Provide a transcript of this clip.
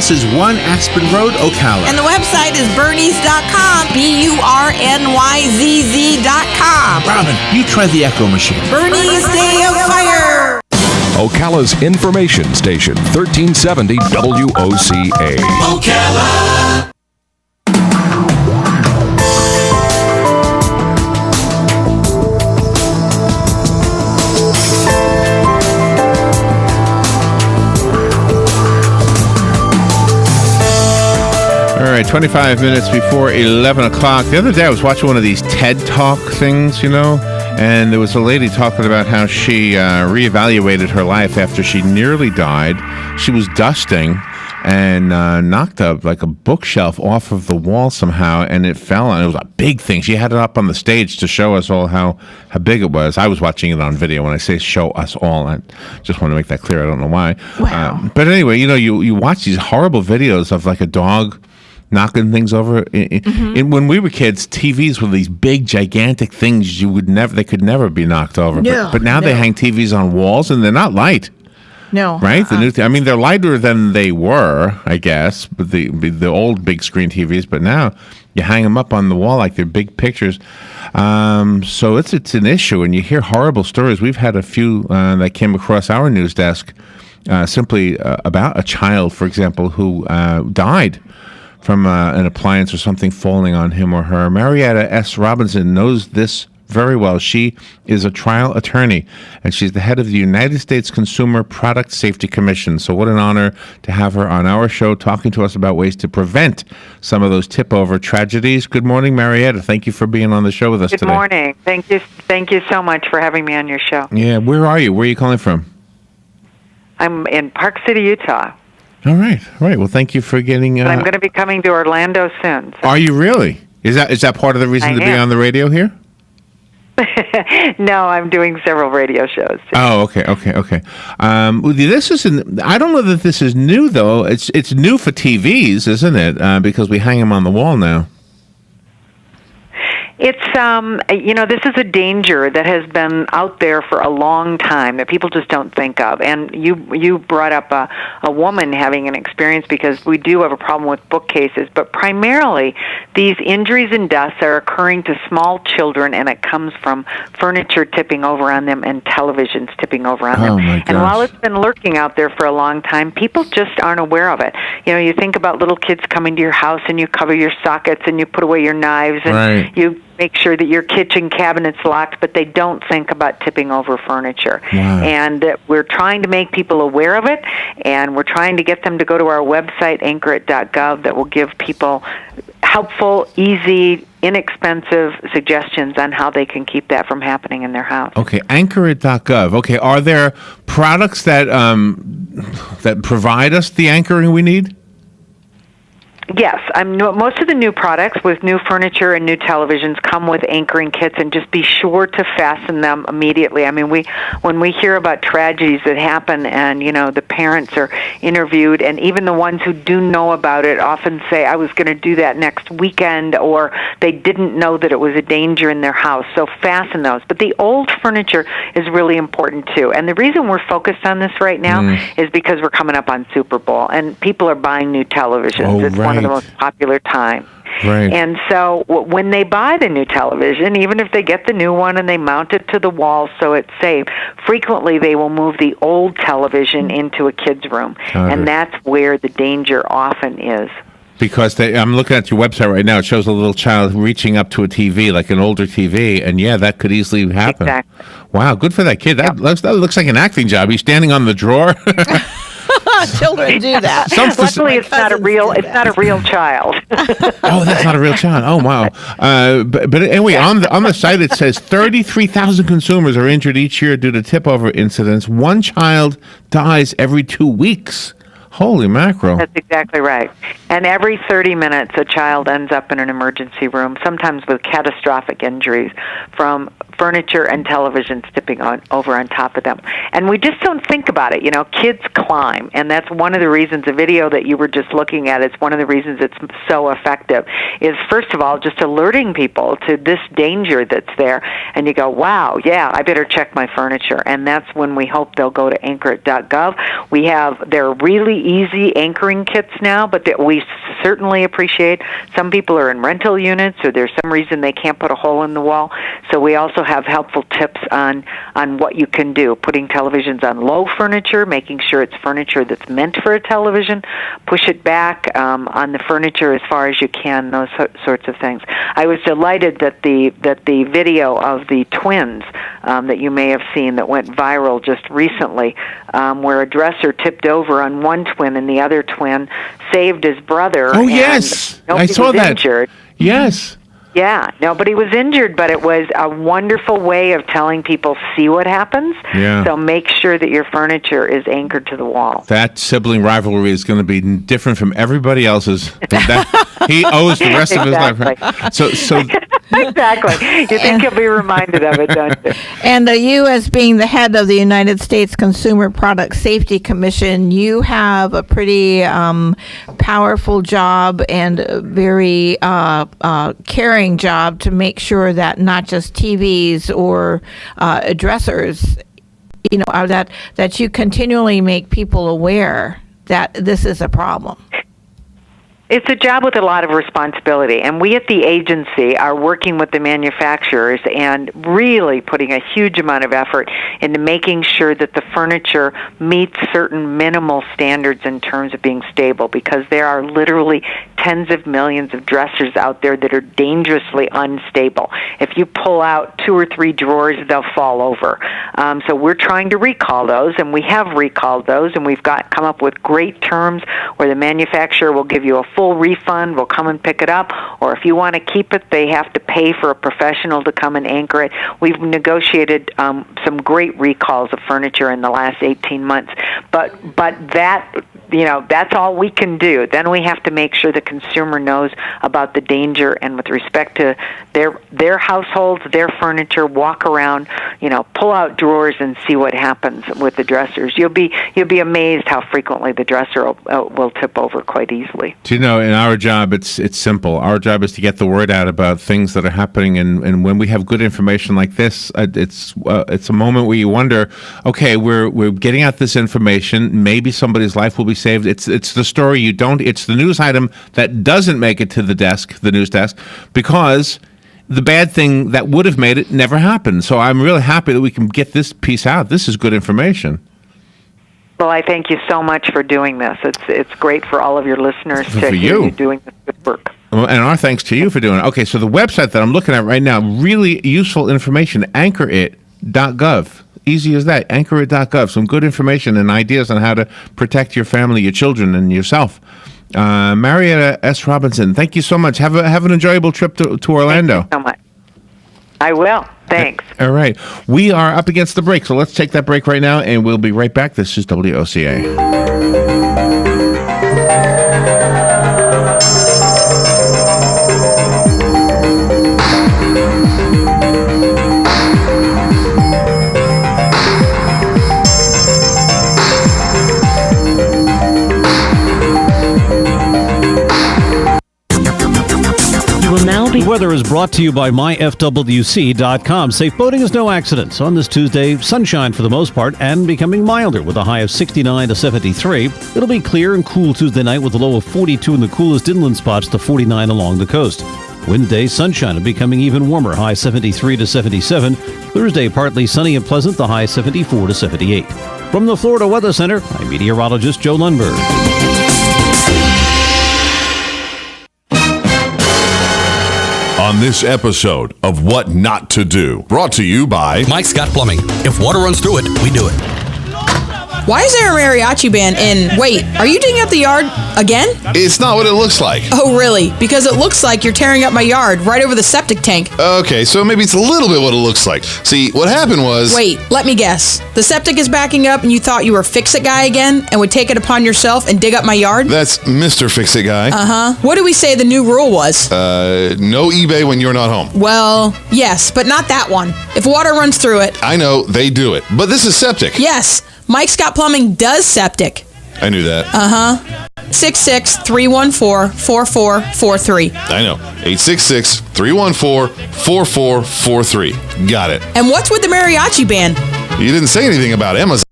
address is 1 Aspen Road, Ocala. And the website is Burnys.com, BURNYZZ.com. Robin, you try the Echo machine. Burnys Day of Fire. Ocala's information station, 1370 WOCA. Ocala. All right, 25 minutes before 11 o'clock. The other day I was watching one of these TED Talk things, and there was a lady talking about how she reevaluated her life after she nearly died. She was dusting and knocked a bookshelf off of the wall somehow, and it fell, and it was a big thing. She had it up on the stage to show us all how big it was. I was watching it on video. When I say show us all, I just want to make that clear. I don't know why. Wow. But anyway, you watch these horrible videos of like a dog knocking things over. When we were kids, TVs were these big, gigantic things they could never be knocked over. No, but now they hang TVs on walls, and they're not light. No. Right? They're lighter than they were, I guess, but the old big screen TVs, but now you hang them up on the wall like they're big pictures. So it's an issue, and you hear horrible stories. We've had a few that came across our news desk simply about a child, for example, who died from an appliance or something falling on him or her. Marietta S. Robinson knows this very well. She is a trial attorney, and she's the head of the United States Consumer Product Safety Commission. So what an honor to have her on our show talking to us about ways to prevent some of those tip-over tragedies. Good morning, Marietta. Thank you for being on the show with us today. Good morning. Thank you so much for having me on your show. Yeah, where are you? Where are you calling from? I'm in Park City, Utah. All right. Well, thank you for getting... But I'm going to be coming to Orlando soon. So. Are you really? Is that part of the reason to be on the radio here? No, I'm doing several radio shows. Oh, okay. This isn't. I don't know that this is new though. It's new for TVs, isn't it? Because we hang them on the wall now. It's, this is a danger that has been out there for a long time that people just don't think of. And you brought up a woman having an experience because we do have a problem with bookcases, but primarily these injuries and deaths are occurring to small children, and it comes from furniture tipping over on them and televisions tipping over on them. My gosh. And while it's been lurking out there for a long time, people just aren't aware of it. You think about little kids coming to your house and you cover your sockets and you put away your knives and you make sure that your kitchen cabinet's locked, but they don't think about tipping over furniture. Wow. And we're trying to make people aware of it, and we're trying to get them to go to our website, AnchorIt.gov, that will give people helpful, easy, inexpensive suggestions on how they can keep that from happening in their house. Okay, AnchorIt.gov. Okay, are there products that that provide us the anchoring we need? Yes, most of the new products with new furniture and new televisions come with anchoring kits, and just be sure to fasten them immediately. I mean, when we hear about tragedies that happen and, the parents are interviewed, and even the ones who do know about it often say, I was going to do that next weekend, or they didn't know that it was a danger in their house. So fasten those. But the old furniture is really important, too. And the reason we're focused on this right now is because we're coming up on Super Bowl, and people are buying new televisions. It's one of the most popular time. Right. And so when they buy the new television, even if they get the new one and they mount it to the wall so it's safe, frequently they will move the old television into a kid's room. And that's where the danger often is. Because I'm looking at your website right now. It shows a little child reaching up to a TV, like an older TV, and that could easily happen. Exactly. Wow, good for that kid. That looks like an acting job. He's standing on the drawer. Children do that. Luckily, it's not a real child. Oh, that's not a real child. Oh, wow. But anyway, on the site it says 33,000 consumers are injured each year due to tip-over incidents. One child dies every 2 weeks. Holy mackerel. That's exactly right. And every 30 minutes, a child ends up in an emergency room, sometimes with catastrophic injuries from furniture and televisions tipping over on top of them. And we just don't think about it. Kids climb, and that's one of the reasons the video that you were just looking at, it's one of the reasons it's so effective, is first of all, just alerting people to this danger that's there. And you go, wow, yeah, I better check my furniture. And that's when we hope they'll go to AnchorIt.gov. They're really easy anchoring kits now, but we certainly appreciate some people are in rental units or there's some reason they can't put a hole in the wall. So we also have helpful tips on what you can do, putting televisions on low furniture, making sure it's furniture that's meant for a television, push it back on the furniture as far as you can, those sorts of things. I was delighted that the video of the twins that you may have seen that went viral just recently, where a dresser tipped over on one twin and the other twin saved his brother. Oh, yes. I saw that. Injured. Yes. Yeah, nobody was injured, but it was a wonderful way of telling people, see what happens. Yeah. So make sure that your furniture is anchored to the wall. That sibling rivalry is going to be different from everybody else's. He owes the rest of his life. So exactly. You think you'll be reminded of it, don't you? And you, as being the head of the United States Consumer Product Safety Commission, you have a pretty powerful job and a very caring job to make sure that not just TVs or dressers, that you continually make people aware that this is a problem. It's a job with a lot of responsibility, and we at the agency are working with the manufacturers and really putting a huge amount of effort into making sure that the furniture meets certain minimal standards in terms of being stable, because there are literally tens of millions of dressers out there that are dangerously unstable. If you pull out 2 or 3 drawers, they'll fall over. So we're trying to recall those, and we have recalled those, and we've come up with great terms where the manufacturer will give you a full refund, will come and pick it up, or if you want to keep it, they have to pay for a professional to come and anchor it. We've negotiated some great recalls of furniture in the last 18 months, but that, that's all we can do. Then we have to make sure the consumer knows about the danger, and with respect to their households, their furniture, walk around, pull out drawers and see what happens with the dressers. You'll be amazed how frequently the dresser will tip over quite easily. Do you know, in our job, it's simple. Our job is to get the word out about things that are happening, and when we have good information like this, it's a moment where you wonder, okay, we're getting out this information. Maybe somebody's life will be saved. It's the story it's the news item that doesn't make it to the news desk, because the bad thing that would have made it never happened. So I'm really happy that we can get this piece out. This is good information. Well, I thank you so much for doing this. It's great for all of your listeners to hear you doing this good work. Well, and our thanks to you for doing it. Okay, so the website that I'm looking at right now, really useful information, AnchorIt.gov. Easy as that, AnchorIt.gov. Some good information and ideas on how to protect your family, your children, and yourself. Marietta S. Robinson, thank you so much. Have an enjoyable trip to Orlando. Thank you so much. I will. Thanks. All right. We are up against the break, so let's take that break right now, and we'll be right back. This is WOCA. The weather is brought to you by myfwc.com. Safe boating is no accident. On this Tuesday, sunshine for the most part and becoming milder with a high of 69 to 73. It'll be clear and cool Tuesday night with a low of 42 in the coolest inland spots to 49 along the coast. Wednesday, sunshine and becoming even warmer, high 73 to 77. Thursday, partly sunny and pleasant, the high 74 to 78. From the Florida Weather Center, I'm meteorologist Joe Lundberg. On this episode of What Not to Do, brought to you by Mike Scott Plumbing. If water runs through it, we do it. Why is there a mariachi band in... Wait, are you digging up the yard again? It's not what it looks like. Oh, really? Because it looks like you're tearing up my yard right over the septic tank. Okay, so maybe it's a little bit what it looks like. See, what happened was... Wait, let me guess. The septic is backing up and you thought you were Fix-It Guy again and would take it upon yourself and dig up my yard? That's Mr. Fix-It Guy. Uh-huh. What do we say the new rule was? No eBay when you're not home. Well, yes, but not that one. If water runs through it... I know, they do it. But this is septic. Yes, Mike Scott Plumbing does septic. I knew that. 866-314-4443. I know. 866-314-4443. Got it. And what's with the mariachi band? You didn't say anything about Amazon.